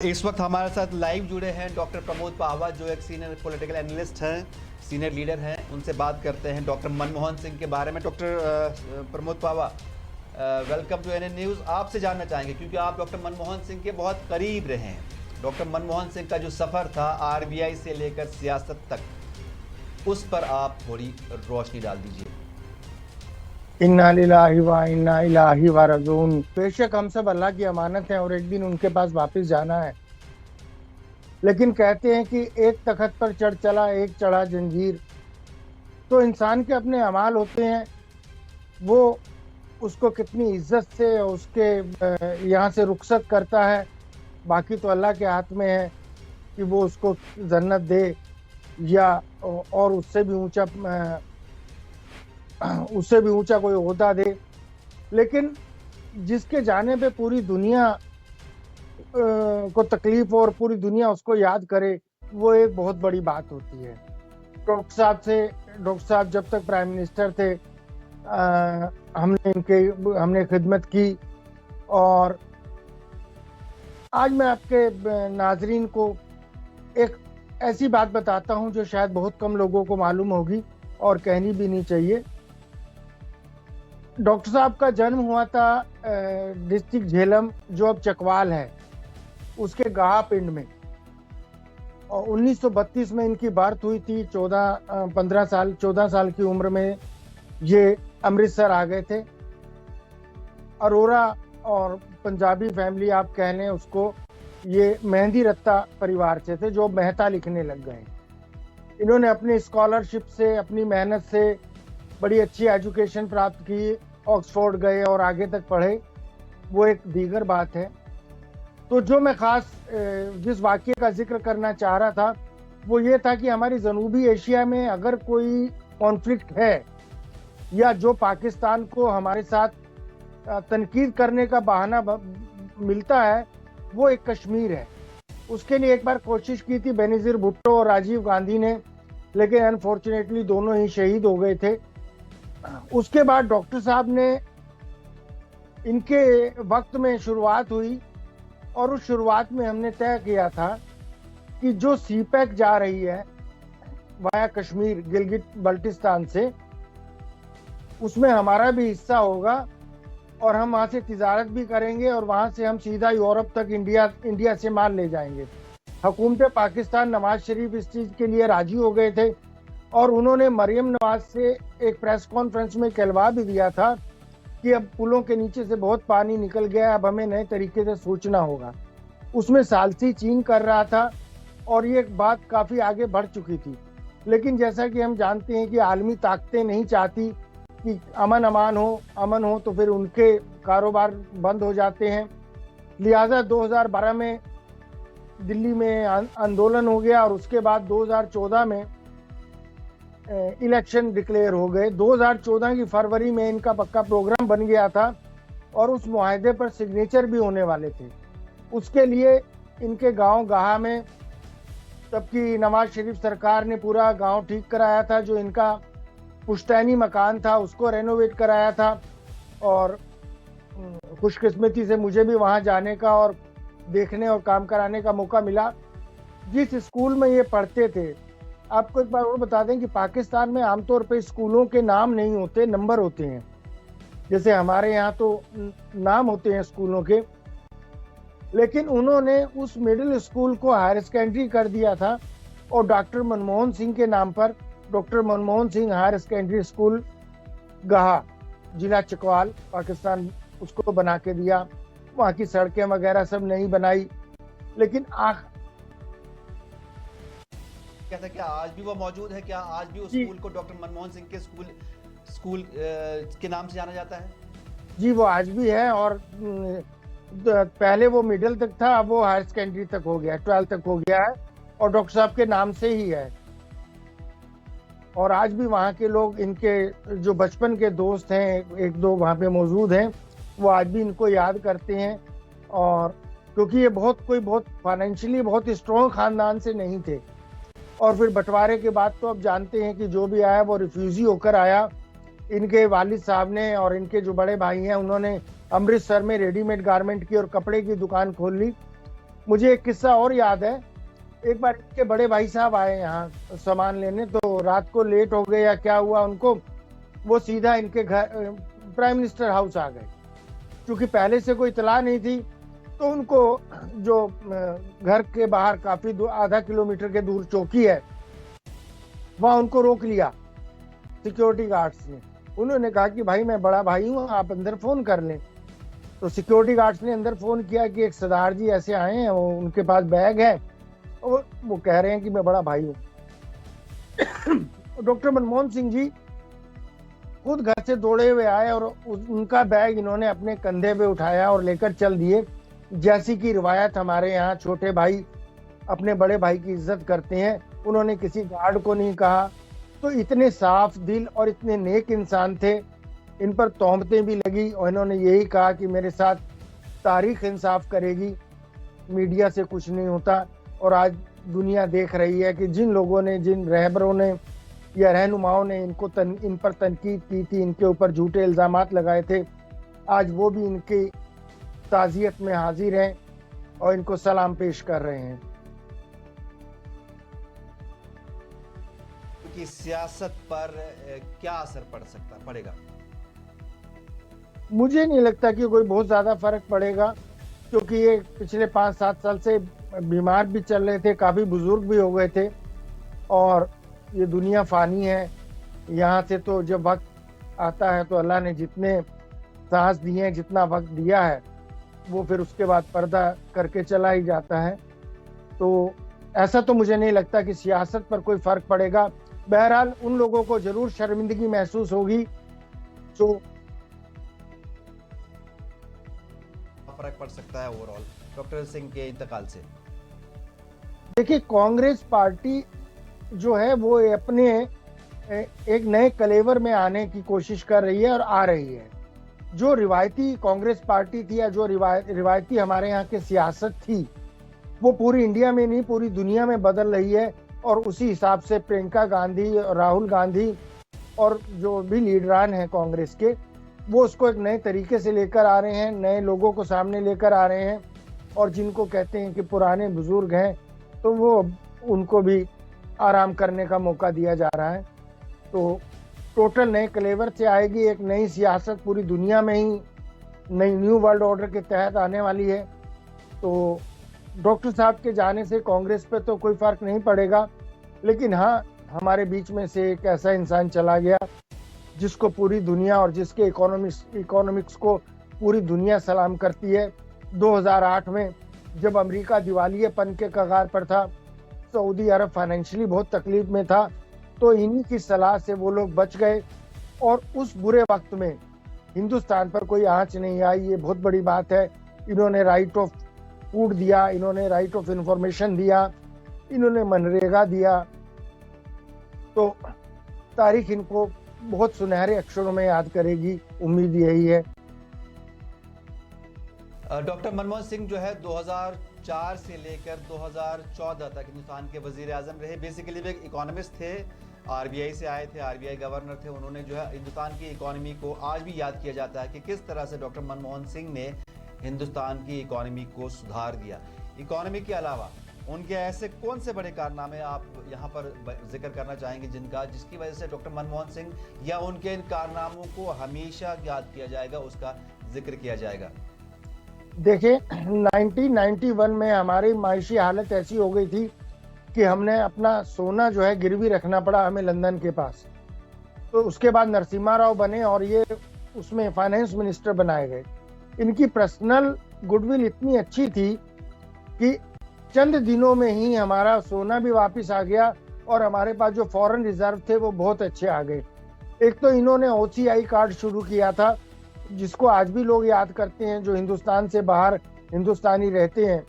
इस वक्त हमारे साथ लाइव जुड़े हैं डॉक्टर प्रमोद पावा, जो एक सीनियर पॉलिटिकल एनालिस्ट हैं, सीनियर लीडर हैं। उनसे बात करते हैं डॉक्टर मनमोहन सिंह के बारे में। Doctor Pramod Pawa, welcome to NN news. आपसे जानना चाहेंगे, क्योंकि आप डॉक्टर मनमोहन सिंह के बहुत करीब रहे हैं। डॉक्टर मनमोहन सिंह का जो सफ़र था आरबीआई से लेकर सियासत तक, उस पर आप थोड़ी रोशनी डाल दीजिए। इन्ना लिल्लाहि व इन्ना इलैहि राजिऊन। बेशक हम सब अल्लाह की अमानत है और एक दिन उनके पास वापस जाना है, लेकिन कहते हैं कि एक तख्त पर चढ़ चला एक चढ़ा जंजीर। तो इंसान के अपने अमाल होते हैं, वो उसको कितनी इज्जत से उसके यहाँ से रुखसत करता है, बाकी तो अल्लाह के हाथ में है कि वो उसको जन्नत दे या और उससे भी ऊंचा कोई ओहदा दे। लेकिन जिसके जाने पे पूरी दुनिया को तकलीफ हो और पूरी दुनिया उसको याद करे, वो एक बहुत बड़ी बात होती है। डॉक्टर साहब जब तक प्राइम मिनिस्टर थे, हमने खिदमत की। और आज मैं आपके नाजरीन को एक ऐसी बात बताता हूं जो शायद बहुत कम लोगों को मालूम होगी और कहनी भी नहीं चाहिए। डॉक्टर साहब का जन्म हुआ था डिस्ट्रिक्ट झेलम, जो अब चकवाल है, उसके गाहा पिंड में। और 1932 में इनकी बर्थ हुई थी। 14 साल की उम्र में ये अमृतसर आ गए थे। अरोरा और पंजाबी फैमिली आप कह लें उसको, ये मेहंदी रत्ता परिवार से थे जो मेहता लिखने लग गए। इन्होंने अपनी स्कॉलरशिप से, अपनी मेहनत से बड़ी अच्छी एजुकेशन प्राप्त की, ऑक्सफोर्ड गए और आगे तक पढ़े, वो एक दीगर बात है। तो जो मैं ख़ास जिस वाक़ये का जिक्र करना चाह रहा था वो ये था कि हमारी जनूबी एशिया में अगर कोई कॉन्फ्लिक्ट है या जो पाकिस्तान को हमारे साथ तनकीद करने का बहाना मिलता है, वो एक कश्मीर है। उसके लिए एक बार कोशिश की थी बेनज़ीर भुट्टो और राजीव गांधी ने, लेकिन अनफॉर्चुनेटली दोनों ही शहीद हो गए थे। उसके बाद डॉक्टर साहब ने, इनके वक्त में शुरुआत हुई और उस शुरुआत में हमने तय किया था कि जो सीपैक जा रही है वाया कश्मीर गिलगिट बल्टिस्तान से, उसमें हमारा भी हिस्सा होगा और हम वहाँ से तिजारत भी करेंगे और वहाँ से हम सीधा यूरोप तक इंडिया से माल ले जाएंगे। हुकूमत पाकिस्तान, नवाज शरीफ इस चीज़ के लिए राजी हो गए थे और उन्होंने मरियम नवाज से एक प्रेस कॉन्फ्रेंस में कहलवा भी दिया था कि अब पुलों के नीचे से बहुत पानी निकल गया, अब हमें नए तरीके से सोचना होगा। उसमें सालसी चीन कर रहा था और ये बात काफ़ी आगे बढ़ चुकी थी। लेकिन जैसा कि हम जानते हैं कि आलमी ताकतें नहीं चाहती कि अमन हो तो फिर उनके कारोबार बंद हो जाते हैं। लिहाजा 2012 में दिल्ली में आंदोलन हो गया और उसके बाद 2014 में इलेक्शन डिक्लेयर हो गए। 2014 की फरवरी में इनका पक्का प्रोग्राम बन गया था और उस मुआहदे पर सिग्नेचर भी होने वाले थे। उसके लिए इनके गांव गाहा में, तबकि नवाज शरीफ सरकार ने पूरा गांव ठीक कराया था, जो इनका पुश्तैनी मकान था उसको रेनोवेट कराया था। और खुशकिस्मती से मुझे भी वहां जाने का और देखने और काम कराने का मौका मिला। जिस स्कूल में ये पढ़ते थे, आपको एक बार और बता दें कि पाकिस्तान में आमतौर पे स्कूलों के नाम नहीं होते, नंबर होते हैं। जैसे हमारे यहाँ तो नाम होते हैं स्कूलों के, लेकिन उन्होंने उस मिडिल स्कूल को हायर सेकेंडरी कर दिया था और डॉक्टर मनमोहन सिंह के नाम पर doctor Manmohan Singh higher secondary school Gaha, जिला चकवाल, पाकिस्तान, उसको बना के दिया। वहाँ की सड़कें वगैरह सब नहीं बनाई, लेकिन क्या आज भी वो मौजूद है? क्या आज भी उस स्कूल को डॉक्टर मनमोहन सिंह के स्कूल के नाम से जाना जाता है? जी, वो आज भी है। और पहले वो मिडिल तक था, अब वो हायर सेकेंडरी तक हो गया, 12 तक हो गया है और डॉक्टर साहब के नाम से ही है। और आज भी वहाँ के लोग, इनके जो बचपन के दोस्त हैं, एक दो वहाँ पे मौजूद हैं, वो आज भी इनको याद करते हैं। और क्योंकि ये बहुत फाइनेंशियली बहुत स्ट्रॉन्ग खानदान से नहीं थे, और फिर बंटवारे के बाद तो अब जानते हैं कि जो भी आया वो रिफ्यूजी होकर आया। इनके वालिद साहब ने और इनके जो बड़े भाई हैं, उन्होंने अमृतसर में रेडीमेड गारमेंट की और कपड़े की दुकान खोल ली। मुझे एक किस्सा और याद है। एक बार इनके बड़े भाई साहब आए यहाँ सामान लेने, तो रात को लेट हो गए या क्या हुआ उनको, वो सीधा इनके घर प्राइम मिनिस्टर हाउस आ गए। क्योंकि पहले से कोई इतला नहीं थी, तो उनको जो घर के बाहर काफी आधा किलोमीटर के दूर चौकी है, वहां उनको रोक लिया सिक्योरिटी गार्ड्स ने। उन्होंने कहा कि भाई मैं बड़ा भाई हूँ, आप अंदर फोन कर लें। तो सिक्योरिटी गार्ड्स ने अंदर फोन किया कि एक सरदार जी ऐसे आए हैं, उनके पास बैग है और वो कह रहे हैं कि मैं बड़ा भाई हूँ। डॉक्टर मनमोहन सिंह जी खुद घर से दौड़े हुए आए और उनका बैग इन्होंने अपने कंधे पे उठाया और लेकर चल दिए। जैसी की रिवायत हमारे यहाँ छोटे भाई अपने बड़े भाई की इज्जत करते हैं, उन्होंने किसी गार्ड को नहीं कहा। तो इतने साफ दिल और इतने नेक इंसान थे। इन पर तोहमतें भी लगी और इन्होंने यही कहा कि मेरे साथ तारीख इंसाफ करेगी, मीडिया से कुछ नहीं होता। और आज दुनिया देख रही है कि जिन लोगों ने, जिन रहबरों ने या रहनुमाओं ने इन पर तनकीद की थी, इनके ऊपर झूठे इल्जामात लगाए थे, आज वो भी इनकी ताज़ियत में हाजिर हैं और इनको सलाम पेश कर रहे हैं। कि सियासत पर क्या असर पड़ेगा? मुझे नहीं लगता कि कोई बहुत ज्यादा फर्क पड़ेगा, क्योंकि ये पिछले 5-7 साल से बीमार भी चल रहे थे, काफी बुजुर्ग भी हो गए थे। और ये दुनिया फानी है, यहाँ से तो जब वक्त आता है तो अल्लाह ने जितने सांस दिए हैं, जितना वक्त दिया है, वो फिर उसके बाद पर्दा करके चला ही जाता है। तो ऐसा तो मुझे नहीं लगता कि सियासत पर कोई फर्क पड़ेगा। बहरहाल उन लोगों को जरूर शर्मिंदगी महसूस होगी जो फर्क पड़ सकता है ओवरऑल डॉक्टर सिंह के इंतकाल से। देखिए, कांग्रेस पार्टी जो है वो अपने एक नए कलेवर में आने की कोशिश कर रही है और आ रही है। जो रिवायती कांग्रेस पार्टी थी या जो रिवायती हमारे यहाँ की सियासत थी, वो पूरी इंडिया में नहीं पूरी दुनिया में बदल रही है। और उसी हिसाब से प्रियंका गांधी, राहुल गांधी और जो भी लीडरान हैं कांग्रेस के, वो उसको एक नए तरीके से लेकर आ रहे हैं, नए लोगों को सामने लेकर आ रहे हैं। और जिनको कहते हैं कि पुराने बुजुर्ग हैं, तो वो उनको भी आराम करने का मौका दिया जा रहा है। तो टोटल नए कलेवर से आएगी एक नई सियासत, पूरी दुनिया में ही नई न्यू वर्ल्ड ऑर्डर के तहत आने वाली है। तो डॉक्टर साहब के जाने से कांग्रेस पे तो कोई फर्क नहीं पड़ेगा, लेकिन हाँ, हमारे बीच में से एक ऐसा इंसान चला गया जिसको पूरी दुनिया और जिसके इकोनॉमिक्स को पूरी दुनिया सलाम करती है। 2008 में जब अमेरिका दिवालियेपन के कगार पर था, सऊदी अरब फाइनेंशियली बहुत तकलीफ में था, तो इन्हीं की सलाह से वो लोग बच गए और उस बुरे वक्त में हिंदुस्तान पर कोई आंच नहीं आई। ये बहुत बड़ी बात है। इन्होंने राइट ऑफ फूड दिया, इन्होंने राइट ऑफ इंफॉर्मेशन दिया, इन्होंने मनरेगा दिया। तो तारीख इनको बहुत सुनहरे अक्षरों में याद करेगी, उम्मीद यही है। डॉक्टर मनमोहन सिंह जो है 2004 से लेकर 2014 तक हिंदुस्तान के वजीर आजम रहे। बेसिकली वे एक इकोनॉमिस्ट थे, आरबीआई से आए थे, आरबीआई गवर्नर थे। उन्होंने जो है हिंदुस्तान की इकोनॉमी को आज भी याद किया जाता है कि किस तरह से डॉक्टर मनमोहन सिंह ने हिंदुस्तान की इकोनॉमी को सुधार दिया। इकोनॉमी के अलावा उनके ऐसे कौन से बड़े कारनामे आप यहाँ पर जिक्र करना चाहेंगे जिसकी वजह से डॉक्टर मनमोहन सिंह या उनके इन कारनामों को हमेशा याद किया जाएगा, उसका जिक्र किया जाएगा? देखिए, 1991 में हमारी मायशी हालत ऐसी हो गई थी कि हमने अपना सोना जो है गिरवी रखना पड़ा हमें लंदन के पास। तो उसके बाद नरसिम्हा राव बने और ये उसमें फाइनेंस मिनिस्टर बनाए गए। इनकी पर्सनल गुडविल इतनी अच्छी थी कि चंद दिनों में ही हमारा सोना भी वापस आ गया और हमारे पास जो फॉरेन रिजर्व थे वो बहुत अच्छे आ गए। एक तो इन्होंने OCI कार्ड शुरू किया था, जिसको आज भी लोग याद करते हैं, जो हिंदुस्तान से बाहर हिंदुस्तानी रहते हैं,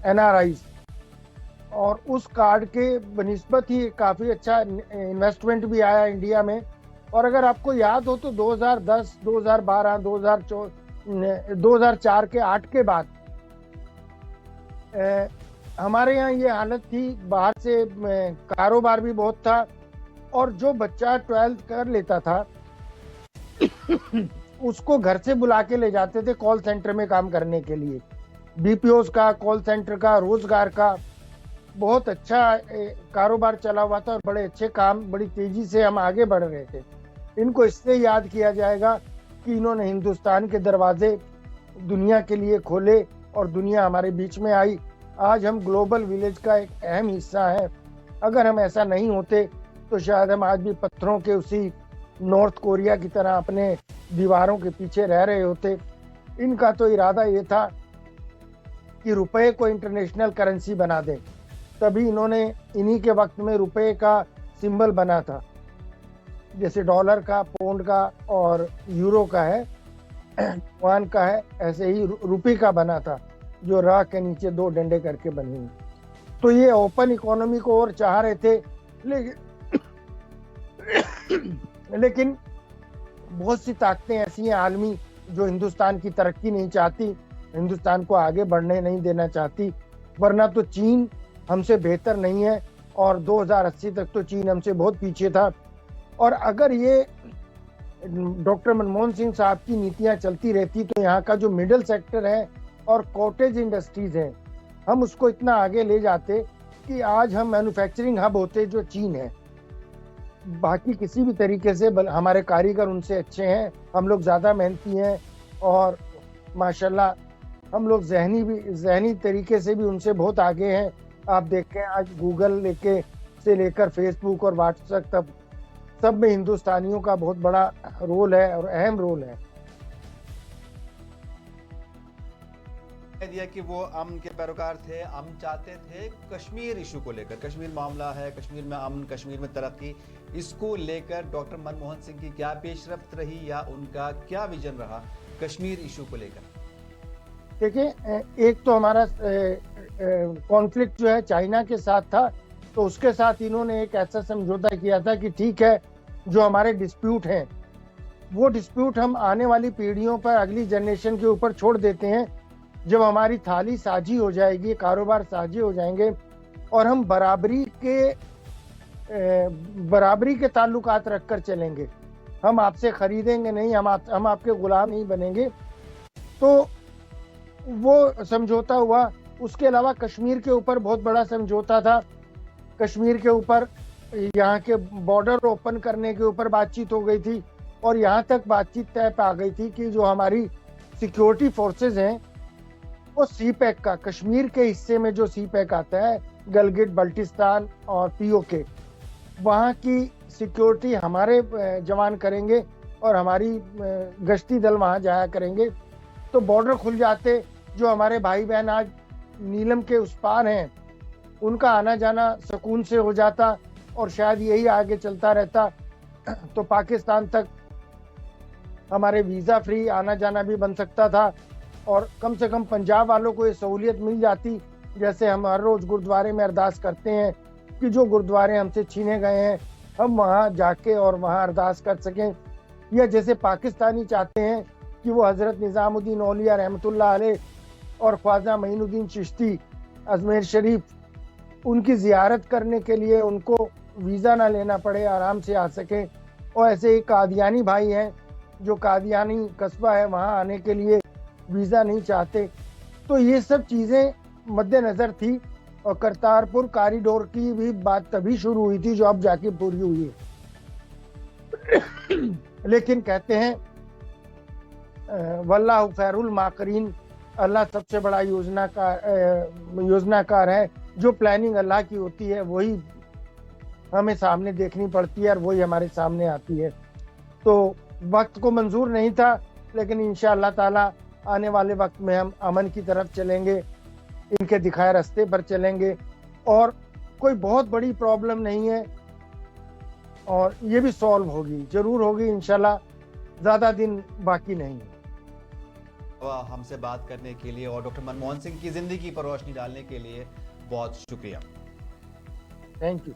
NRIs। और उस कार्ड के बनिस्बत ही काफ़ी अच्छा इन्वेस्टमेंट भी आया इंडिया में। और अगर आपको याद हो तो 2010, 2012, 2004 के 8 के बाद हमारे यहाँ ये हालत थी, बाहर से कारोबार भी बहुत था और जो बच्चा 12th कर लेता था उसको घर से बुला के ले जाते थे कॉल सेंटर में काम करने के लिए। बीपीओज का, कॉल सेंटर का, रोजगार का बहुत अच्छा कारोबार चला हुआ था और बड़े अच्छे काम, बड़ी तेजी से हम आगे बढ़ रहे थे। इनको इससे याद किया जाएगा कि इन्होंने हिंदुस्तान के दरवाजे दुनिया के लिए खोले और दुनिया हमारे बीच में आई। आज हम ग्लोबल विलेज का एक अहम हिस्सा है। अगर हम ऐसा नहीं होते तो शायद हम आज भी पत्थरों के उसी नॉर्थ कोरिया की तरह अपने दीवारों के पीछे रह रहे होते। इनका तो इरादा ये था कि रुपए को इंटरनेशनल करेंसी बना दें, तभी इन्होंने इन्हीं के वक्त में रुपए का सिंबल बना था, जैसे डॉलर का, पौंड का और यूरो का है, युआन का है, ऐसे ही रुपये का बना था जो राह के नीचे दो डंडे करके बनी हुई। तो ये ओपन इकोनॉमी को और चाह रहे थे, लेकिन बहुत सी ताकतें ऐसी हैं आलमी जो हिंदुस्तान की तरक्की नहीं चाहती, हिंदुस्तान को आगे बढ़ने नहीं देना चाहती। वरना तो चीन हमसे बेहतर नहीं है और 2080 तक तो चीन हमसे बहुत पीछे था। और अगर ये डॉक्टर मनमोहन सिंह साहब की नीतियां चलती रहती तो यहाँ का जो मिडिल सेक्टर है और कॉटेज इंडस्ट्रीज है, हम उसको इतना आगे ले जाते कि आज हम मैन्युफैक्चरिंग हब होते जो चीन है। बाकी किसी भी तरीके से हमारे कारीगर उनसे अच्छे हैं, हम लोग ज़्यादा मेहनती हैं और माशाल्लाह हम लोग जहनी तरीके से भी उनसे बहुत आगे हैं। आप देखें आज गूगल से लेकर फेसबुक और व्हाट्सएप तक सब में हिंदुस्तानियों का बहुत बड़ा रोल है और अहम रोल है। दिया कि वो अमन के पैरोकार थे, हम चाहते थे कश्मीर इशू को लेकर, कश्मीर मामला है, कश्मीर में अमन, कश्मीर में तरक्की, इसको लेकर डॉक्टर मनमोहन सिंह की क्या पेशरफ्त रही या उनका क्या विजन रहा कश्मीर इशू को लेकर? देखिए, एक तो हमारा कॉन्फ्लिक्ट जो है चाइना के साथ था, तो उसके साथ इन्होंने एक ऐसा समझौता किया था कि ठीक है, जो हमारे डिस्प्यूट हैं वो डिस्प्यूट हम आने वाली पीढ़ियों पर, अगली जनरेशन के ऊपर छोड़ देते हैं। जब हमारी थाली साझी हो जाएगी, कारोबार साझी हो जाएंगे और हम बराबरी के ताल्लुकात रखकर चलेंगे, हम आपसे खरीदेंगे नहीं, हम आपके गुलाम नहीं बनेंगे, तो वो समझौता हुआ। उसके अलावा कश्मीर के ऊपर बहुत बड़ा समझौता था। कश्मीर के ऊपर यहाँ के बॉर्डर ओपन करने के ऊपर बातचीत हो गई थी और यहाँ तक बातचीत तय आ गई थी कि जो हमारी सिक्योरिटी फोर्सेस हैं वो सीपैक का, कश्मीर के हिस्से में जो सीपैक आता है, गलगिट बल्टिस्तान और पीओके, वहाँ की सिक्योरिटी हमारे जवान करेंगे और हमारी गश्ती दल वहाँ जाया करेंगे। तो बॉर्डर खुल जाते, जो हमारे भाई बहन आज नीलम के उस पार हैं उनका आना जाना सुकून से हो जाता और शायद यही आगे चलता रहता तो पाकिस्तान तक हमारे वीज़ा फ्री आना जाना भी बन सकता था और कम से कम पंजाब वालों को ये सहूलियत मिल जाती। जैसे हम हर रोज़ गुरुद्वारे में अरदास करते हैं कि जो गुरुद्वारे हमसे छीने गए हैं हम वहाँ जाके और वहाँ अरदास कर सकें, या जैसे पाकिस्तानी चाहते हैं कि वो हज़रत निज़ामुद्दीन औलिया रहमतुल्लाह अलैह और ख्वाजा मईनुद्दीन चिश्ती अजमेर शरीफ उनकी ज़ियारत करने के लिए उनको वीज़ा ना लेना पड़े, आराम से आ सकें। और ऐसे ही कादियानी भाई हैं जो कादियानी कस्बा है वहाँ आने के लिए वीज़ा नहीं चाहते। तो ये सब चीज़ें मद्देनज़र थी और करतारपुर कॉरिडोर की भी बात तभी शुरू हुई थी जो अब जाके पूरी हुई है। लेकिन कहते हैं वल्लाहु खैरुल माकरीन, अल्लाह सबसे बड़ा योजनाकार है। जो प्लानिंग अल्लाह की होती है वही हमें सामने देखनी पड़ती है और वही हमारे सामने आती है। तो वक्त को मंजूर नहीं था, लेकिन इंशाअल्लाह ताला आने वाले वक्त में हम अमन की तरफ चलेंगे, इनके दिखाए रास्ते पर चलेंगे और कोई बहुत बड़ी प्रॉब्लम नहीं है और ये भी सॉल्व होगी, जरूर होगी इंशाल्लाह, ज़्यादा दिन बाकी नहीं है। हमसे बात करने के लिए और डॉक्टर मनमोहन सिंह की जिंदगी पर रोशनी डालने के लिए बहुत शुक्रिया। Thank you.